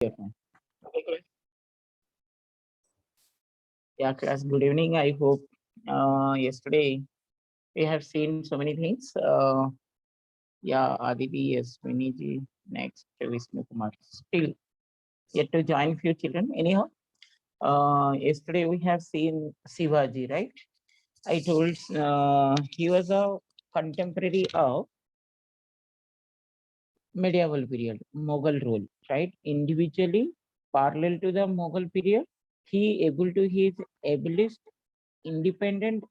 Okay, class. Yeah, class. Good evening. I hope yesterday we have seen so many things. Yeah, Aditi, yes, Viniji, next Vishnu Kumar. Still yet to join few children. Anyhow, yesterday we have seen Shivaji, right? I told he was a contemporary of medieval period, Mughal rule, right? Individually, parallel to the Mughal period, he able to his ability independent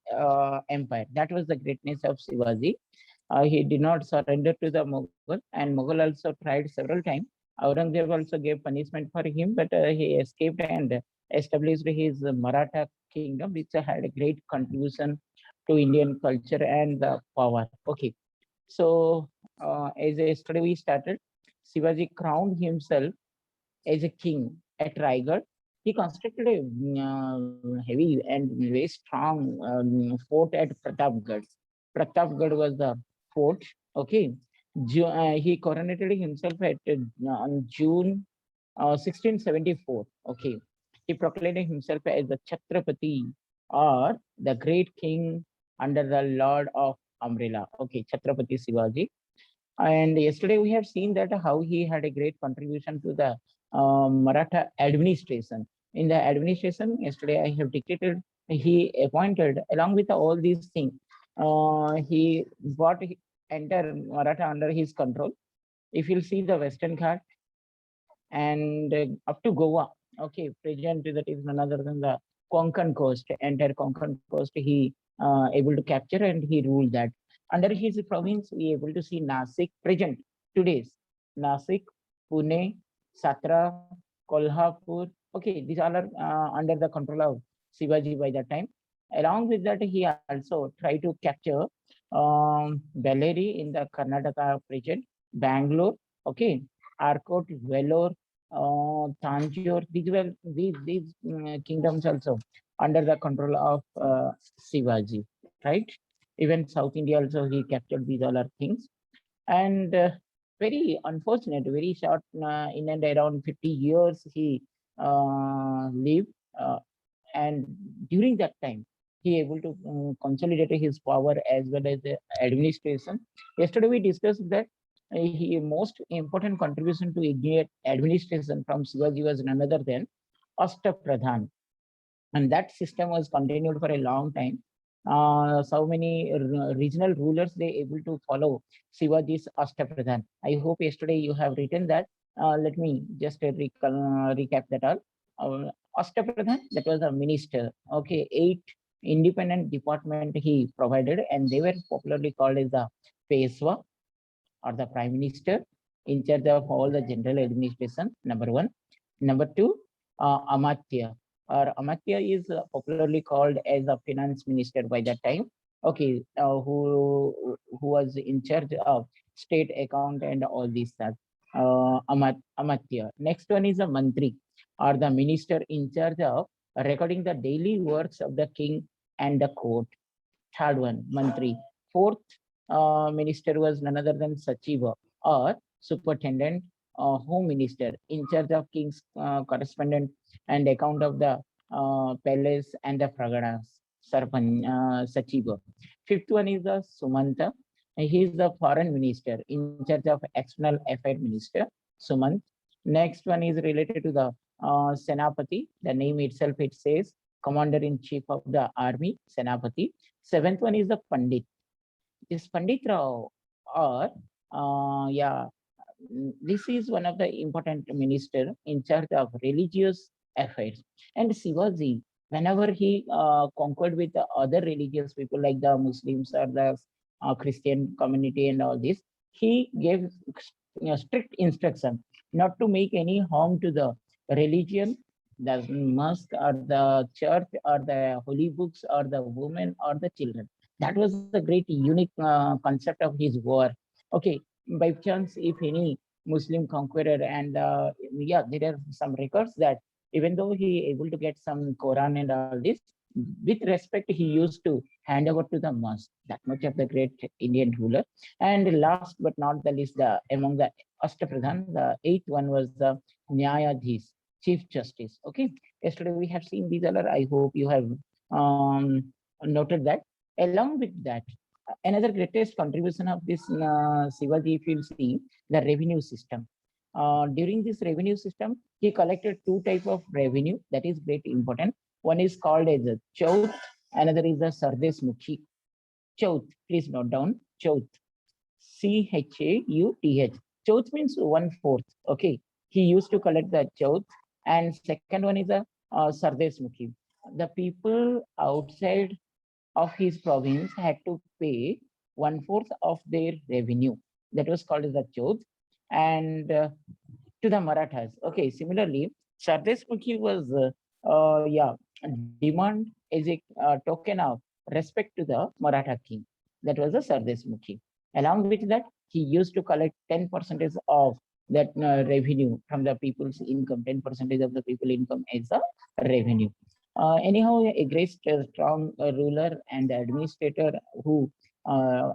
empire. That was the greatness of Shivaji. He did not surrender to the Mughal, and Mughal also tried several times. Aurangzeb also gave punishment for him, but he escaped and established his Maratha kingdom, which had a great contribution to Indian culture and power. Okay, so as yesterday we started, Shivaji crowned himself as a king at Raigad. He constructed a heavy and very strong fort at Pratapgarh. Pratapgarh was the fort. Okay, he coronated himself at on June 1674. Okay, he proclaimed himself as the Chhatrapati or the great king under the Lord of Umbrella. Okay, Chhatrapati Shivaji. And yesterday we have seen that how he had a great contribution to the Maratha administration. In the administration, yesterday I have dictated, he appointed along with all these things, he brought entire Maratha under his control. If you'll see the Western Ghat and up to Goa, okay, present that is none other than the Konkan coast, entire Konkan coast, he able to capture and he ruled that. Under his province, we able to see Nasik present today's Nasik, Pune, Satra, Kolhapur. Okay, these all are under the control of Shivaji by that time. Along with that, he also tried to capture Bellary in the Karnataka region, Bangalore, okay, Arcot, Vellore, Tanjore. These kingdoms also under the control of Shivaji, right? Even South India also he captured these all are things. And very unfortunate, very short, in and around 50 years he lived. And during that time, he able to consolidate his power as well as the administration. Yesterday we discussed that he most important contribution to Indian administration from Shivaji was none other than Ashtapradhan, and that system was continued for a long time. So many regional rulers they able to follow Shivaji's Ashtapradhan. I hope yesterday you have written that. Let me just recap that all. Ashtapradhan, that was a minister. Okay, 8 independent department he provided, and they were popularly called as the Peshwa or the Prime Minister in charge of all the general administration. Number one. Number two, Amatya or Amatya is popularly called as a finance minister by that time. Okay, who was in charge of state account and all these stuff. Amatya. Next one is a mantri or the minister in charge of recording the daily works of the king and the court. Third one, mantri. Fourth minister was none other than Sachiva or superintendent, home minister in charge of king's correspondent and account of the palace and the praganas. Sachiva. Fifth one is the Sumanta. He is the foreign minister in charge of external affairs minister. Sumant. Next one is related to the Senapati. The name itself it says commander in chief of the army, Senapati. Seventh one is the Pandit. This Pandit Rao or yeah, this is one of the important minister in charge of religious affairs. And Shivaji, whenever he conquered with the other religious people like the Muslims or the Christian community and all this, he gave strict instruction not to make any harm to the religion, the mosque or the church or the holy books or the women or the children. That was the great unique concept of his war. Okay, by chance, if any Muslim conqueror and yeah, there are some records that even though he able to get some Quran and all this, with respect he used to hand over to the mosque. That much of the great Indian ruler. And last but not the least, the among the Ashtapradhan. The eighth one was the Nyayadhis, Chief Justice. Okay. Yesterday we have seen these other. I hope you have noted that. Along with that, another greatest contribution of this Shivaji, if you see, the revenue system. During this revenue system, he collected two type of revenue that is very important. One is called as a Chaut, another is the Sardes Mukhi. Chaut, please note down, Chaut. Chauth. Chauth means 1/4. Okay. He used to collect the Chauth. And second one is the Sardes Mukhi. The people outside of his province had to pay 1/4 of their revenue. That was called as the Chauth. And to the Marathas. Okay. Similarly, Sardes Mukhi was, demand as a token of respect to the Maratha king. That was the Sardes Mukhi. Along with that, he used to collect 10% of that revenue from the people's income, 10% of the people income as the revenue. Anyhow, a great strong ruler and administrator who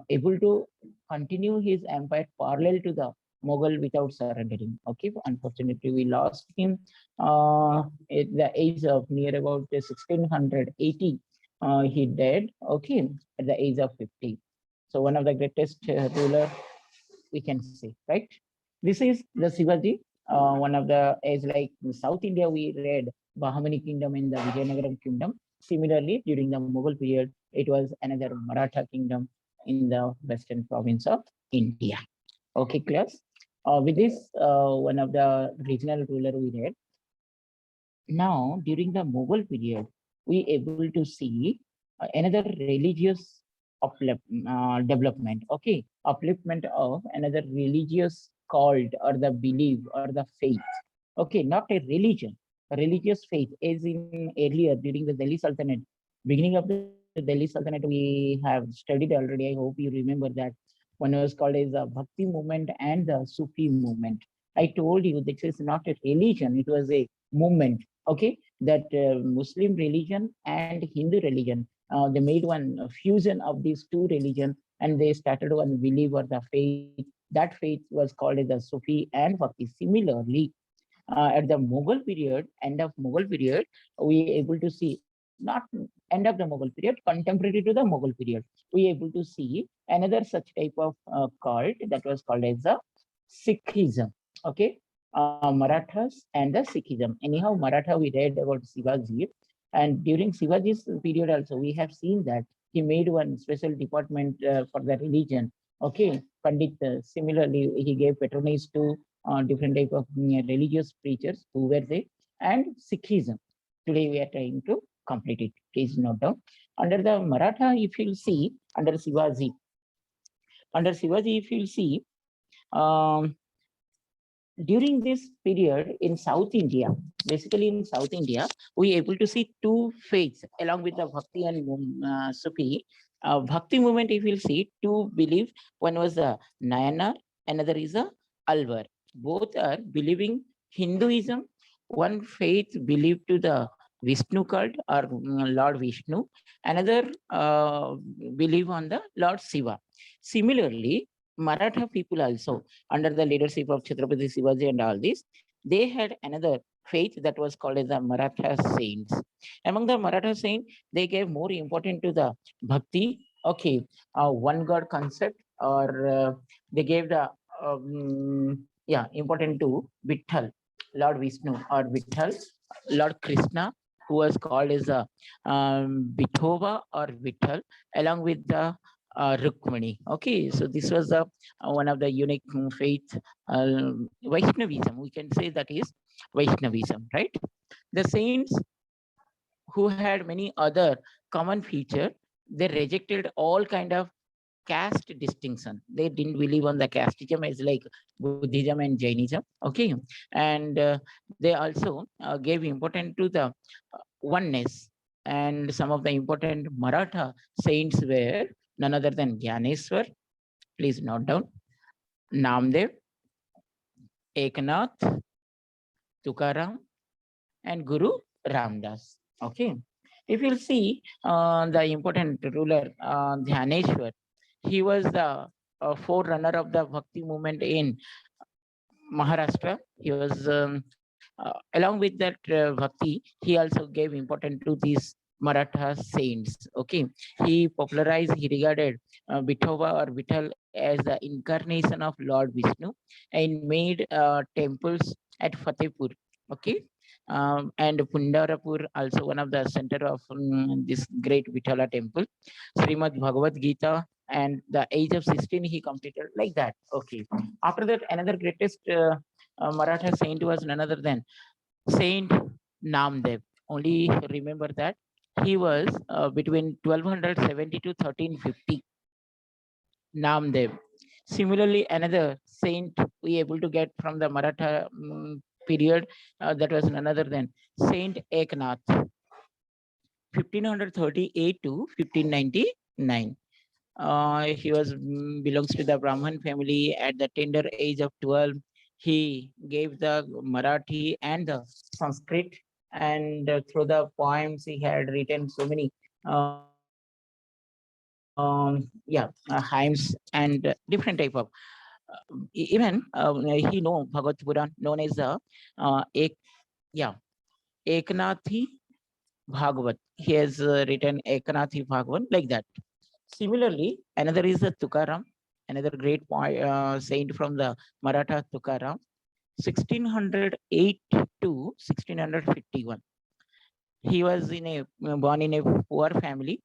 able to continue his empire parallel to the Mughal without surrendering. Okay, unfortunately, we lost him at the age of near about 1680. He died. Okay, at the age of 50. So one of the greatest ruler we can say, right? This is the Shivaji. One of the, as like in South India, we read Bahamani kingdom and the Vijayanagaram kingdom. Similarly, during the Mughal period, it was another Maratha kingdom in the western province of India. Okay, class. With this, one of the regional ruler we read. Now, during the Mughal period, we able to see another religious development. Okay, upliftment of another religious cult or the belief or the faith. Okay, not a religion, a religious faith, as in earlier during the Delhi Sultanate, beginning of the Delhi Sultanate, we have studied already. I hope you remember that one was called as the Bhakti movement and the Sufi movement. I told you this is not a religion; it was a movement. Okay, that Muslim religion and Hindu religion, they made one fusion of these two religions, and they started one belief or the faith. That faith was called as the Sufi and Bhakti. Similarly, at the Mughal period, end of Mughal period, we able to see not end of the Mughal period, contemporary to the Mughal period, we able to see another such type of cult that was called as the Sikhism. Okay, Marathas and the Sikhism. Anyhow, Maratha we read about Shivaji, and during Shivaji's period also we have seen that he made one special department for the religion. Okay, Pandit. Similarly, he gave patronage to different type of religious preachers who were there, and Sikhism. Today we are trying to complete it. Please note down. Under the Maratha, if you'll see, under Shivaji, if you'll see, during this period in South India, basically in South India, we able to see two faiths along with the Bhakti and Sufi. Bhakti movement, if you'll see, two beliefs. One was the Nayanar, another is the Alvar. Both are believing Hinduism. One faith believed to the Vishnu cult or Lord Vishnu. Another believe on the Lord Shiva. Similarly, Maratha people also, under the leadership of Chhatrapati Shivaji and all this, they had another faith that was called as the Maratha saints. Among the Maratha saints, they gave more important to the bhakti, okay, one God concept, or they gave the important to Vitthal, Lord Vishnu or Vitthal, Lord Krishna, who was called as a Vithova or Vitthal, along with the Rukmani. Okay, so this was the one of the unique faith, Vaishnavism. We can say that is Vaishnavism, right? The saints who had many other common feature, they rejected all kind of caste distinction. They didn't believe on the casteism as like Buddhism and Jainism. Okay, and they also gave importance to the oneness. And some of the important Maratha saints were none other than Gyaneswar. Please note down. Namdev, Eknath, Tukaram, and Guru Ramdas. Okay. If you'll see the important ruler Dhyaneshwar, he was the forerunner of the Bhakti movement in Maharashtra. He was along with that bhakti, he also gave importance to these Maratha saints. Okay, he popularized, he regarded Vithoba or Vithal as the incarnation of Lord Vishnu, and made temples at Fatehpur. Okay, and Pundarapur, also one of the center of this great Vithala temple. Srimad Bhagavad Gita, and the age of 16 he completed like that. Okay, after that, another greatest Maratha saint was none other than Saint Namdev. Only remember that he was between 1270 to 1350. Namdev. Similarly, another saint we able to get from the Maratha period, that was none other than Saint Eknath, 1538 to 1599. He was belongs to the Brahman family. At the tender age of 12, he gave the Marathi and the Sanskrit, and through the poems he had written so many hymns and different type of even he know Bhagavad Puran known as the Ek yeah Eknathi Bhagavat. He has written Eknathi Bhagavat like that. Similarly, another is the Tukaram, another great saint from the Maratha Tukaram, 1608 to 1651. He was born in a poor family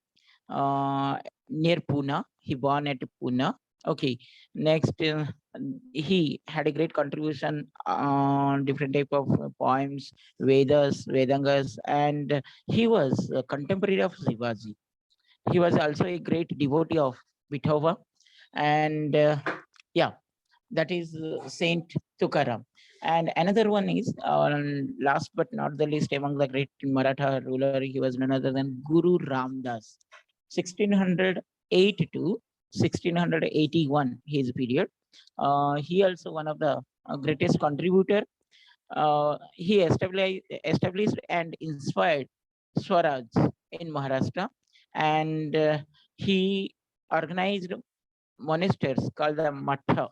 near Pune. He born at Pune. Okay. Next, he had a great contribution on different type of poems, Vedas, Vedangas, and he was a contemporary of Shivaji. He was also a great devotee of Vithoba, and yeah, that is Saint Tukaram. And another one is, last but not the least, among the great Maratha ruler, he was none other than Guru Ramdas, 1608 to 1681, his period. He also one of the greatest contributor. He established and inspired Swaraj in Maharashtra, and he organized monasteries called the Matha.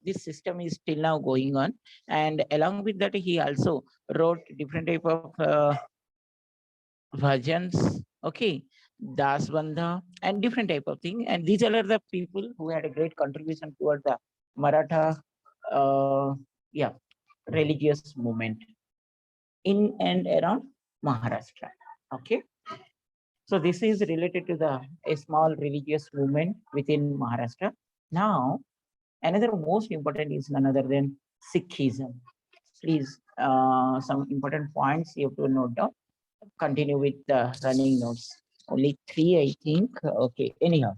This system is still now going on, and along with that he also wrote different type of bhajans, okay, das bandha, and different type of thing, and these are the people who had a great contribution towards the Maratha uh, yeah religious movement in and around Maharashtra. Okay, so this is related to the a small religious movement within Maharashtra. Now, another most important is none other than Sikhism. Please, some important points you have to note down. Continue with the running notes. Only three, I think. Okay, anyhow.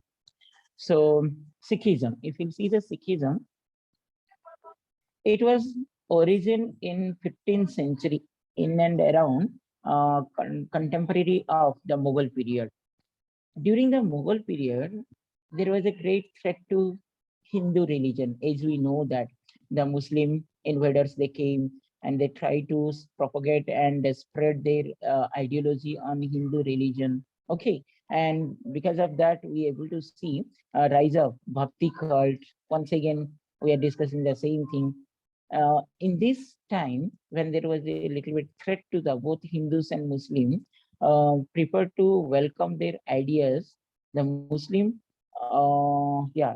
So, Sikhism. If you see the Sikhism, it was origin in 15th century, in and around contemporary of the Mughal period. During the Mughal period, there was a great threat to Hindu religion, as we know that the Muslim invaders they came and they tried to propagate and spread their ideology on Hindu religion. Okay, and because of that, we are able to see a rise of Bhakti cult. Once again, we are discussing the same thing. In this time, when there was a little bit threat to the both Hindus and Muslims, prefer to welcome their ideas. The Muslim,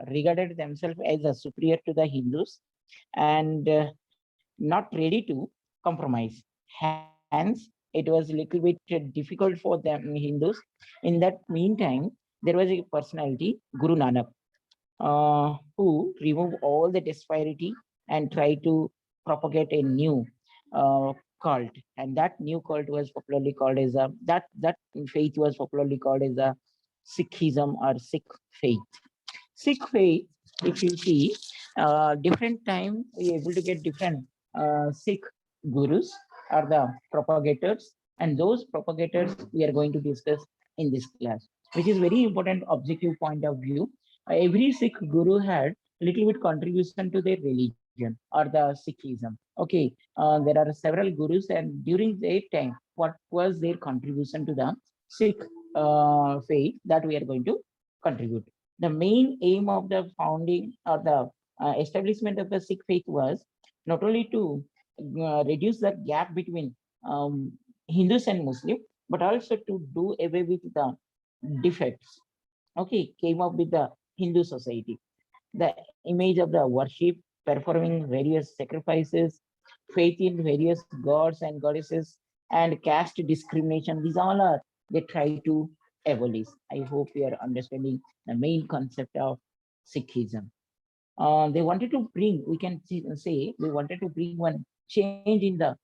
regarded themselves as a superior to the Hindus, and not ready to compromise. Hence, it was a little bit difficult for them Hindus. In that meantime, there was a personality, Guru Nanak, who remove all the disparity and try to propagate a new cult. And that new cult was popularly called as a that faith was popularly called as a Sikhism or Sikh faith. Sikh faith, if you see, different time we able to get different Sikh gurus are the propagators, and those propagators we are going to discuss in this class, which is very important objective point of view. Every Sikh guru had little bit contribution to their religion or the Sikhism. Okay, there are several gurus, and during their time, what was their contribution to the Sikh faith that we are going to contribute. The main aim of the founding or the establishment of the Sikh faith was not only to reduce the gap between Hindus and Muslims, but also to do away with the defects. Okay, came up with the Hindu society. The image of the worship, performing various sacrifices, faith in various gods and goddesses, and caste discrimination. These all are they try to abolish. I hope you are understanding the main concept of Sikhism. They wanted to bring, we can say, they wanted to bring one change in the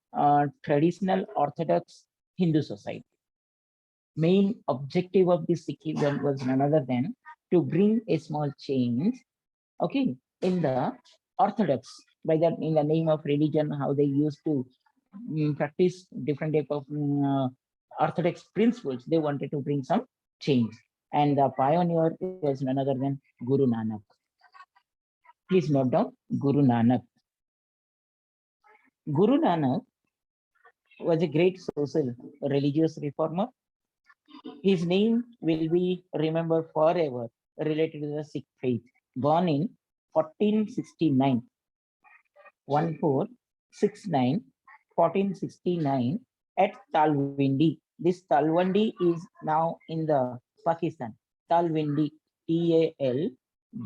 traditional Orthodox Hindu society. Main objective of this Sikhism was none other than to bring a small change, okay, in the Orthodox, by that in the name of religion, how they used to practice different type of Orthodox principles. They wanted to bring some change. And the pioneer was none other than Guru Nanak. Please note down Guru Nanak. Guru Nanak was a great social religious reformer. His name will be remembered forever related to the Sikh faith. Born in 1469, 1469, 1469 at Talwindi. This Talwandi is now in the Pakistan. Talwindi,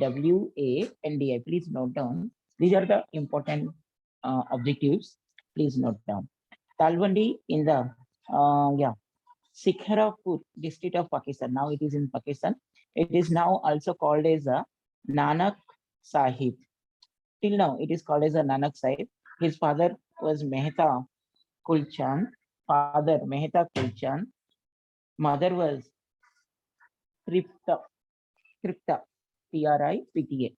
Talwandi. Please note down. These are the important objectives. Please note down. Talwandi in the Sikharapur district of Pakistan. Now it is in Pakistan. It is now also called as a Nanak Sahib. Till now, it is called as a Nanak Sahib. His father was Mehta Kulchand. Father Mehta Kulchand. Mother was Tripta. Tripta. Tripta.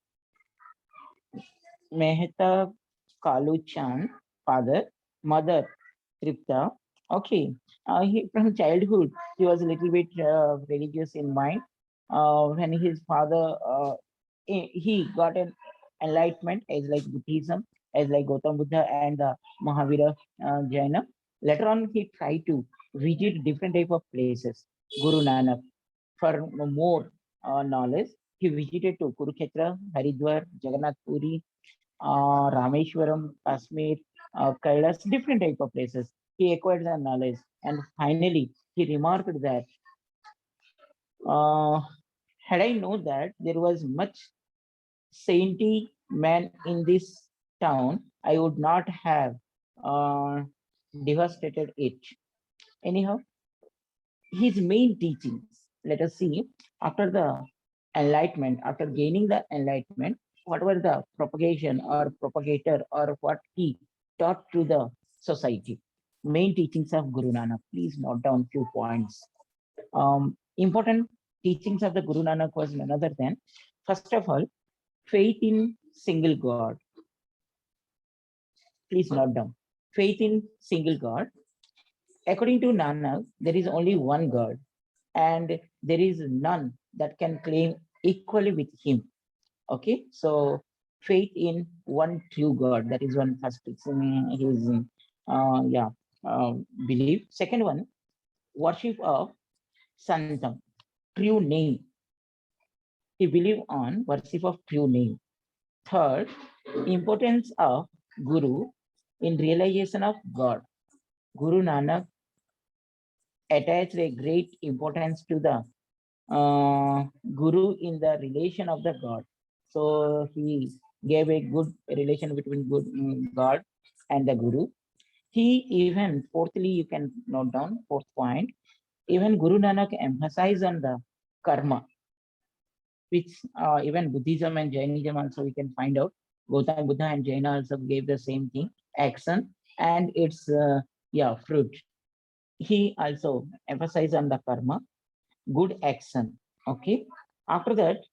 Mehta Kaluchand. Father. Mother Tripta. Okay. From childhood, he was a little bit religious in mind. When his father, he got an enlightenment as like Buddhism, as like Gautam Buddha and Mahavira Jaina. Later on, he tried to visit different type of places. Guru Nanak, for more knowledge, he visited to Kurukshetra, Haridwar, Jagannath Puri, Rameshwaram, Kashmir, Kailas, different type of places. He acquired the knowledge, and finally he remarked that had I known that there was much saintly man in this town, I would not have uh, devastated it. Anyhow, his main teachings, let us see, after the enlightenment, after gaining the enlightenment, what were the propagation or propagator or what he taught to the society? Main teachings of Guru Nanak. Please note down few points. Important teachings of the Guru Nanak was none other than, first of all, faith in single God. Please note down. Faith in single God. According to Nanak, there is only one God, and there is none that can claim equally with him. Okay, so faith in one true God. That is one first his belief. Second one, worship of Santam, true name. He believed on worship of true name. Third, importance of Guru in realization of God. Guru Nanak attached a great importance to the Guru in the relation of the God. So he gave a good relation between good God and the Guru. He even, fourthly, you can note down, fourth point, even Guru Nanak emphasized on the karma, which even Buddhism and Jainism also we can find out. Gautama Buddha and Jaina also gave the same thing, action and its fruit. He also emphasized on the karma, good action. Okay. After that,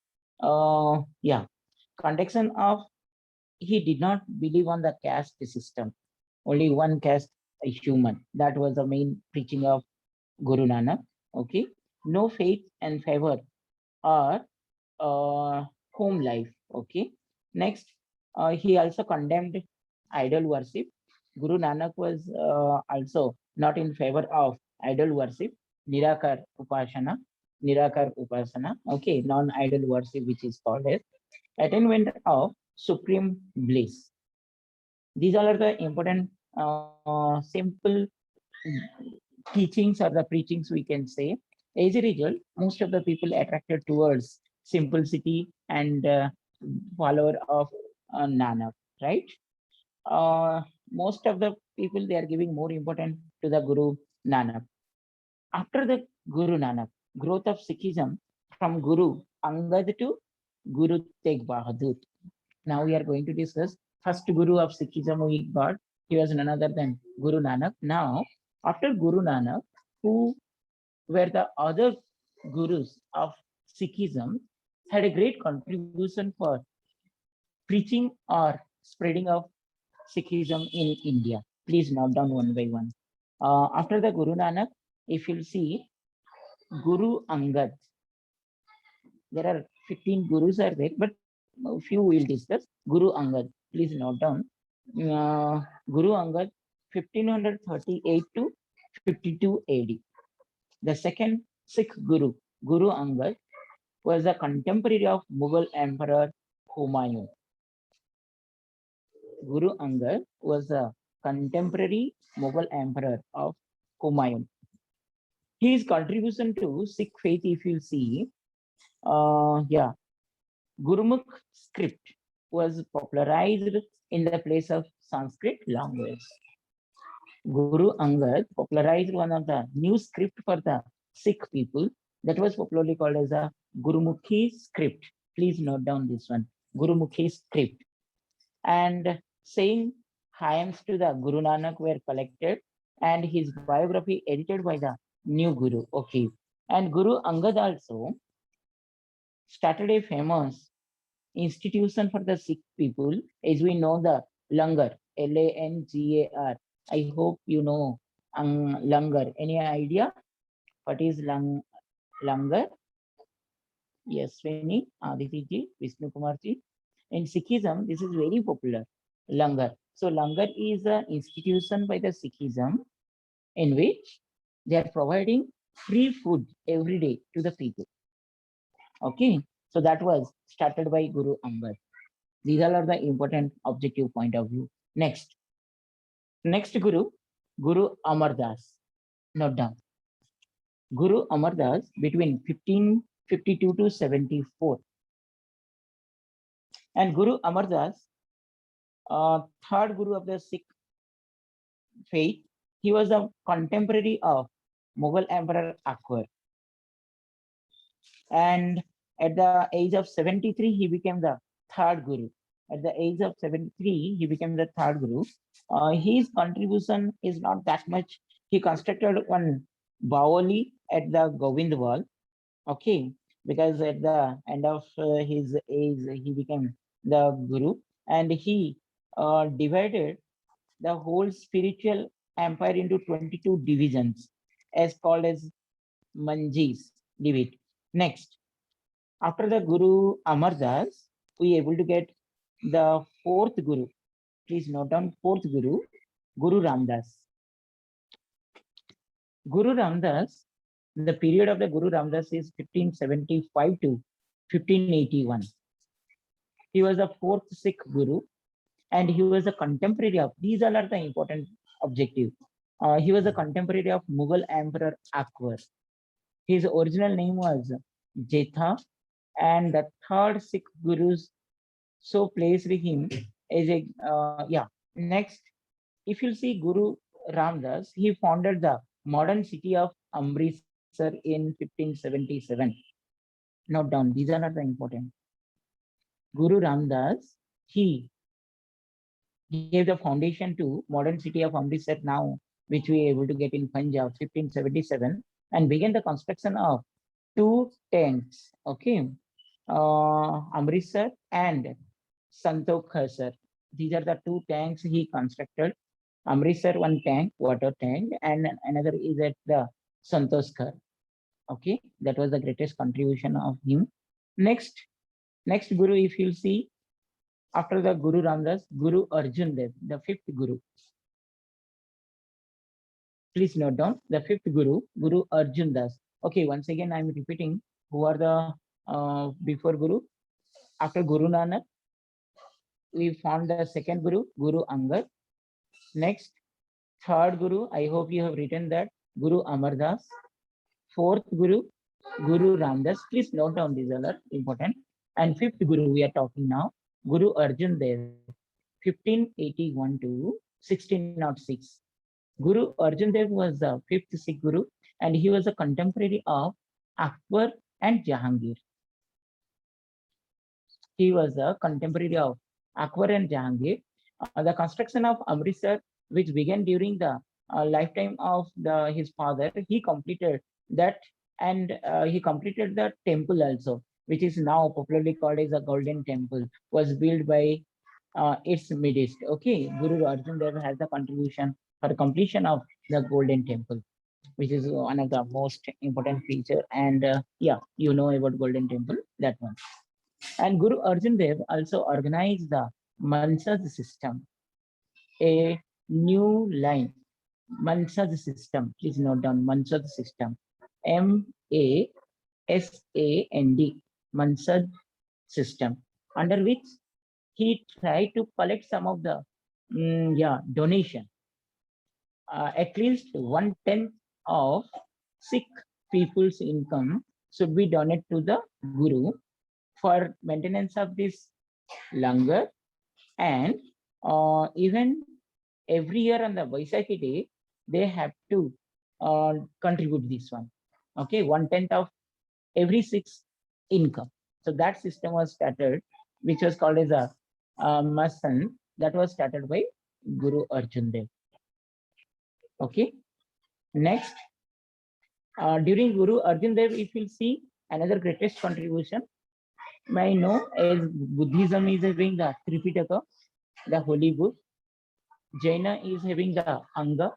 conduction of, he did not believe on the caste system. Only one caste, a human. That was the main preaching of Guru Nanak. Okay. No faith and favor or home life. Okay. Next, he also condemned idol worship. Guru Nanak was also not in favor of idol worship, Nirakar Upasana, okay, non-idol worship, which is called as attainment of supreme bliss. These all are the important simple teachings or the preachings we can say. As a result, most of the people attracted towards simplicity and follower of Nanak, right? Most of the people they are giving more importance to the Guru Nanak. After the Guru Nanak, growth of Sikhism from Guru Angad to Guru Tegh Bahadur. Now we are going to discuss first Guru of Sikhism we got. He was none other than Guru Nanak. Now, after Guru Nanak, who were the other gurus of Sikhism, had a great contribution for preaching or spreading of Sikhism in India. Please note down one by one. After the Guru Nanak, if you'll see Guru Angad, there are 15 gurus are there, but a few we'll discuss. Guru Angad, please note down. Guru Angad, 1538 to 52 AD. The second Sikh Guru, Guru Angad, was a contemporary of Mughal Emperor Humayun. Guru Angad was a contemporary Mughal Emperor of Humayun. His contribution to Sikh faith, if you see, Gurmukh script was popularized in the place of Sanskrit language. Guru Angad popularized one of the new script for the Sikh people that was popularly called as a Gurumukhi script. Please note down this one, Gurumukhi script. And saying hymns to the Guru Nanak were collected and his biography edited by the new Guru. Okay. And Guru Angad also started a famous institution for the Sikh people, as we know the Langar, Langar. I hope you know Langar. Any idea what is Langar? Yes, Swani, Aditi ji, Vishnu Kumar ji. In Sikhism, this is very popular, Langar. So Langar is an institution by the Sikhism in which they are providing free food every day to the people. Okay, so that was started by Guru Angad. These all are the important objective point of view. Next Guru, Guru Amar Das. Note down. Guru Amar Das between 1552 to 74. And Guru Amar Das, third Guru of the Sikh faith, he was a contemporary of Mughal Emperor Akbar. And at the age of 73, he became the third Guru. At the age of 73, he became the third Guru. His contribution is not that much. He constructed one Bawali at the Govindwal, okay, because at the end of his age, he became the Guru, and he divided the whole spiritual empire into 22 divisions, as called as Manjis divide. Next, after the Guru Amar Das, we able to get the fourth Guru. Please note down fourth Guru, Guru Ramdas. Guru Ramdas, the period of the Guru Ramdas is 1575 to 1581. He was the fourth Sikh Guru, and he was a contemporary of, these all are the important objective. He was a contemporary of Mughal Emperor Akbar. His original name was Jetha, and the third Sikh Gurus so placed him as a, Next, if you see Guru Ramdas, he founded the modern city of Amritsar in 1577. Note down, these are not the important. Guru Ramdas, he gave the foundation to modern city of Amritsar now, which we are able to get in Punjab, 1577, and began the construction of two tanks, okay, Amritsar and Santokhsar, sir. These are the two tanks he constructed. Amritsar, one tank, water tank, and another is at the Santokhsar. Okay, that was the greatest contribution of him. Next Guru, if you'll see, after the Guru Ramdas, Guru Arjan Dev, the fifth Guru. Please note down the fifth Guru, Guru Arjan Das. Okay, once again, I'm repeating who are the before Guru. After Guru Nanak, we found the second Guru, Guru Angad. Next, third Guru, I hope you have written that, Guru Amardas. Fourth Guru, Guru Ramdas. Please note down these are important. And fifth Guru we are talking now, Guru Arjan Dev, 1581 to 1606. Guru Arjan Dev was the fifth Sikh Guru, and he was a contemporary of Akbar and Jahangir. He was a contemporary of Akbar and Jahangir. The construction of Amritsar, which began during the lifetime of his father, he completed that, and he completed the temple also, which is now popularly called as a Golden Temple, was built by its midst. Okay, Guru Arjan Dev has the contribution for the completion of the Golden Temple, which is one of the most important feature. And yeah, you know about Golden Temple, that one. And Guru Arjan Dev also organized the Mansaj system, a new line. Mansaj system, please note down Mansaj system. MASAND, Mansaj system, under which he tried to collect some of the donation. At least 1/10 of Sikh people's income should be donated to the Guru for maintenance of this langar, and even every year on the Vaisakhi day, they have to contribute this one. Okay, 1/10 of every Sikh's income. So that system was started, which was called as a Masan, that was started by Guru Arjan Dev. Okay, next, during Guru Arjan Dev, if you see another greatest contribution, may I know, as Buddhism is having the Tripitaka, the holy book, Jaina is having the Anga.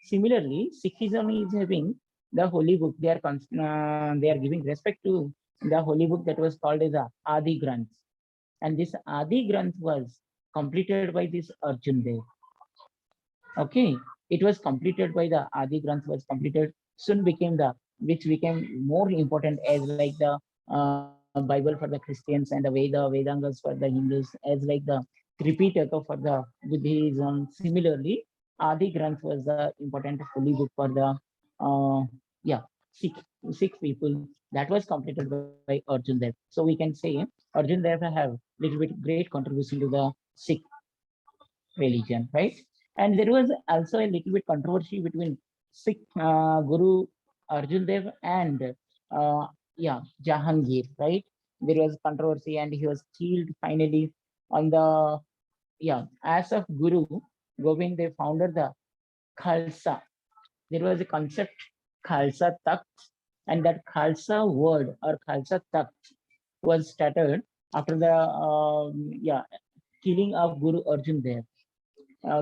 Similarly, Sikhism is having the holy book. They are giving respect to the holy book that was called as the Adi Granth. And this Adi Granth was completed by this Arjun Dev. Okay, it was completed by the Adi Granth was completed, soon became the, which became more important as like the Bible for the Christians and the Vedangas for the Hindus, as like the Tripitaka for the Buddhism. Similarly, Adi Granth was the important holy book for the uh, yeah Sikh people, that was completed by Arjun Dev. So we can say Arjun Dev have little bit great contribution to the Sikh religion, right? And there was also a little bit controversy between Sikh Guru Arjun Dev and Jahangir, right? There was controversy, and he was killed finally on the as of Guru Gobind. They founded the Khalsa. There was a concept Khalsa Takht, and that Khalsa word or Khalsa Takht was started after the killing of Guru Arjun Dev.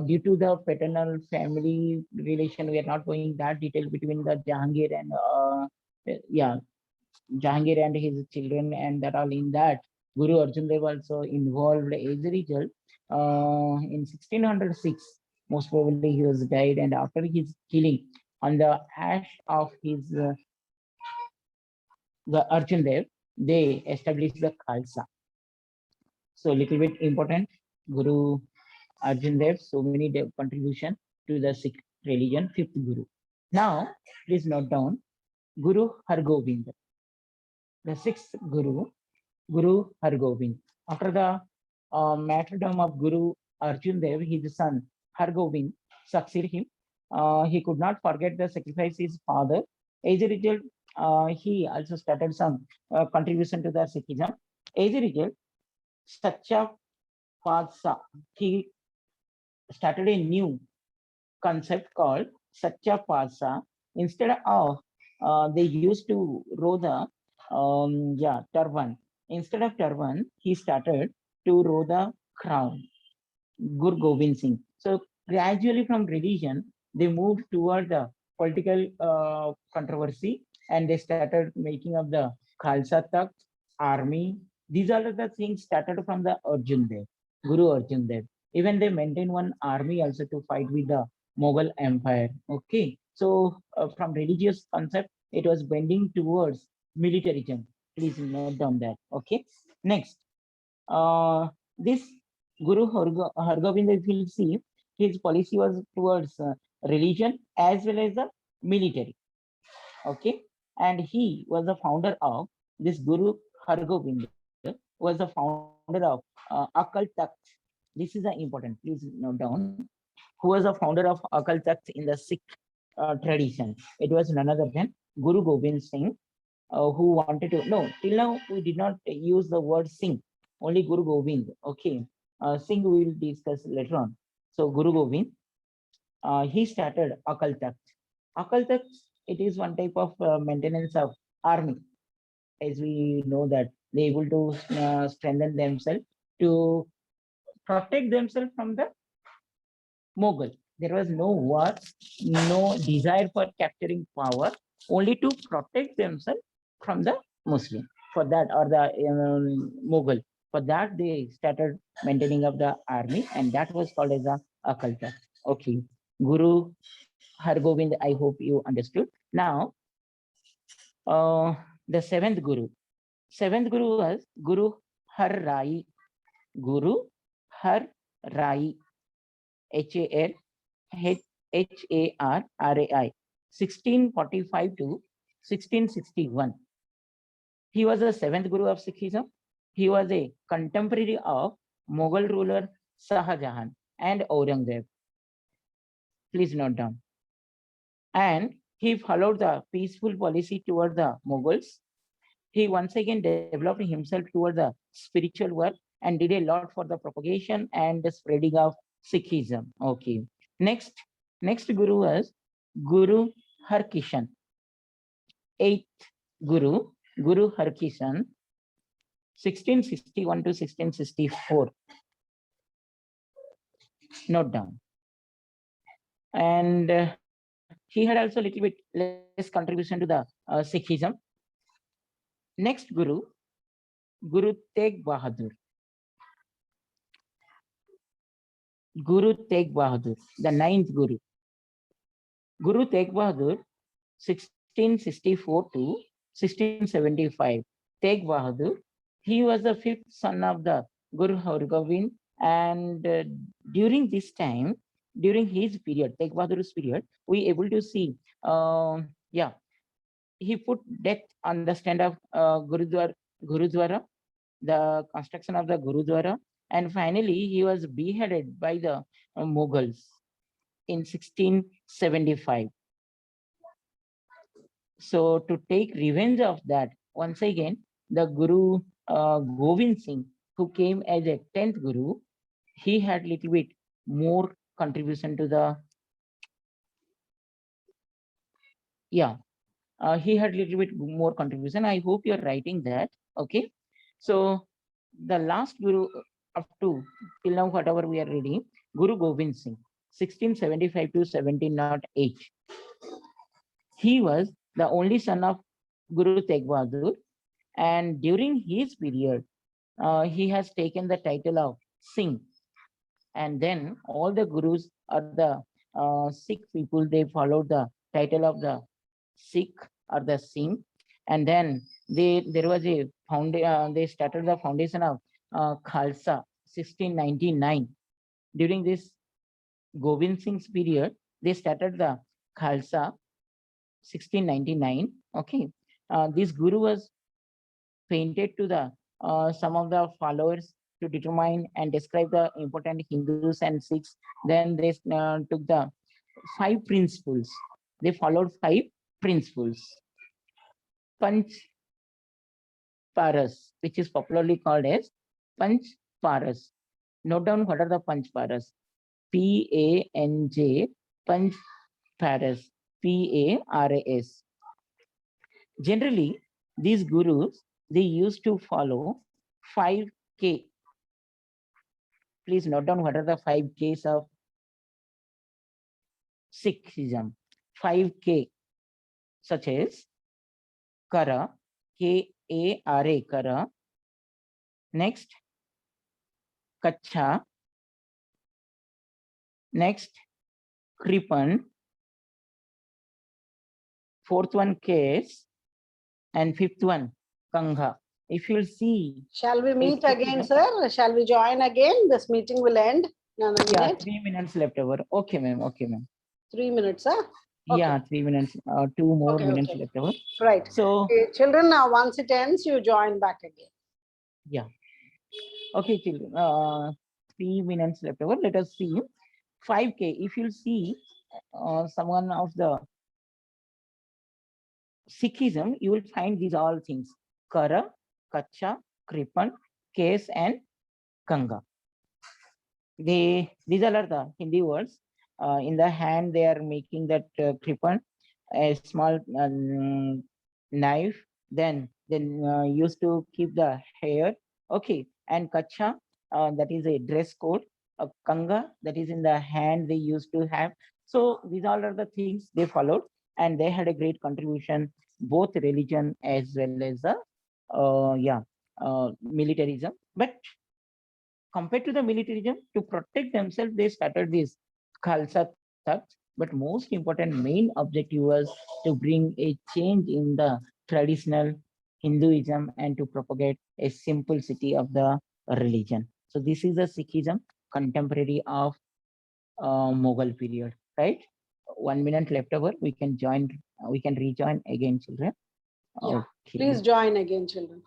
Due to the paternal family relation, we are not going that detail between the Jahangir and Jahangir and his children, and that all in that Guru Arjan Dev also involved. As a result, in 1606, most probably he was died, and after his killing, on the ash of his the Arjan Dev, they established the Khalsa. So little bit important, Guru Arjan Dev, so many contribution to the Sikh religion, fifth Guru. Now, please note down Guru Hargobind, the sixth Guru, Guru Hargobind. After the martyrdom of Guru Arjan Dev, his son Hargobind succeeded him. He could not forget the sacrifice his father. As a result, he also started some contribution to the Sikhism. As a result, Sacha Padsa, he started a new concept called Sacha Pasa. Instead of they used to row the turban. Instead of turban, he started to row the crown. Guru Gobind Singh. So gradually from religion, they moved toward the political controversy, and they started making up the Khalsa Takht, army. These are the things started from the Arjun Dev, Guru Arjun Dev. Even they maintain one army also to fight with the Mughal Empire. Okay, so from religious concept, it was bending towards militarism. Please note down that. Okay, next, this Guru Hargobind, if you see, his policy was towards religion as well as the military. Okay, and he was the founder of this Guru Hargobind was the founder of Akal Takht. This is the important. Please note down. Who was the founder of Akal Takht in the Sikh tradition? It was none other than Guru Gobind Singh, who wanted to. No, till now we did not use the word Singh. Only Guru Gobind. Okay, Singh we will discuss later on. So Guru Gobind, he started Akal Takht. Akal Takht, it is one type of maintenance of army, as we know that they able to strengthen themselves to protect themselves from the Mughal. There was no war, no desire for capturing power, only to protect themselves from the Muslim. For that, or the Mughal. For that, they started maintaining of the army, and that was called as a Akalta. Okay, Guru Hargobind. I hope you understood. Now, uh, the seventh Guru. Seventh Guru was Guru Har Rai. Guru Har Rai. HAR HARRAI, 1645 to 1661. He was the seventh Guru of Sikhism. He was a contemporary of Mughal ruler Shah Jahan and Aurangzeb. Please note down. And he followed the peaceful policy toward the Mughals. He once again developed himself toward the spiritual work and did a lot for the propagation and the spreading of Sikhism. Okay. Next, next Guru was Guru Harkishan. Eighth Guru, Guru Harkishan, 1661 to 1664. Note down. And he had also a little bit less contribution to the Sikhism. Next Guru, Guru Tegh Bahadur. Guru Tegh Bahadur, the ninth Guru. Guru Tegh Bahadur, 1664 to 1675. Tegh Bahadur, he was the fifth son of the Guru Hargobind, and during this time, during his period, Tegh Bahadur's period, we able to see, yeah, he put death on the stand of Gurudwara, the construction of the Gurudwara, and finally he was beheaded by the Mughals in 1675. So to take revenge of that, once again, the Guru Gobind Singh, who came as a 10th Guru, he had little bit more contribution to the, yeah, he had little bit more contribution. I hope you're writing that. Okay. So the last Guru up to till now, whatever we are reading, Guru Gobind Singh, 1675 to 1708. He was the only son of Guru Tegh Bahadur, and during his period, he has taken the title of Singh. And then all the gurus or the Sikh people, they followed the title of the Sikh or the Singh. And then there was a they started the foundation of Khalsa, 1699. During this Gobind Singh's period, they started the Khalsa, 1699. Okay, this guru was painted to the some of the followers to determine and describe the important Hindus and Sikhs. Then they took the 5 principles. They followed 5 principles. Panch Paras, which is popularly called as Panch Paras. Note down what are the Panch Paras. PANJ, Panch Paras, PARAS. Generally, these gurus, they used to follow 5K. Please note down what are the 5Ks of Sikhism. 5K, such as Kara, Kara, Kara. Next, Kacha. Next, Kripan. Fourth one, Kes. And fifth one, Kangha. if you'll see. Shall we meet Sikhism- again, sir? Shall we join again? This meeting will end in a Yeah, minute. 3 minutes left over. Okay, ma'am. Okay, ma'am. 3 minutes, huh? Okay. Yeah, 3 minutes. 2 more Okay, minutes okay. left over. Right. So Okay, children, now once it ends, you join back again. yeah. Okay, children. 3 minutes left over. Let us see 5K. If you'll see someone of the Sikhism, you will find these all things: Kara, Kacha, Kripan, Kes, and Kanga. These all are the Hindi words. In the hand, they are making that Kripan, a small knife. Then used to keep the hair. Okay, and Kacha, that is a dress code. Kanga, that is in the hand they used to have. So these all are the things they followed, and they had a great contribution, both religion as well as the militarism. But compared to the militarism, to protect themselves, they started this Khalsa Takht. But most important main objective was to bring a change in the traditional Hinduism and to propagate a simplicity of the religion. So this is the Sikhism contemporary of Mughal period, right? 1 minute left over. We can rejoin again, children. Yeah. Okay. Please join again, children.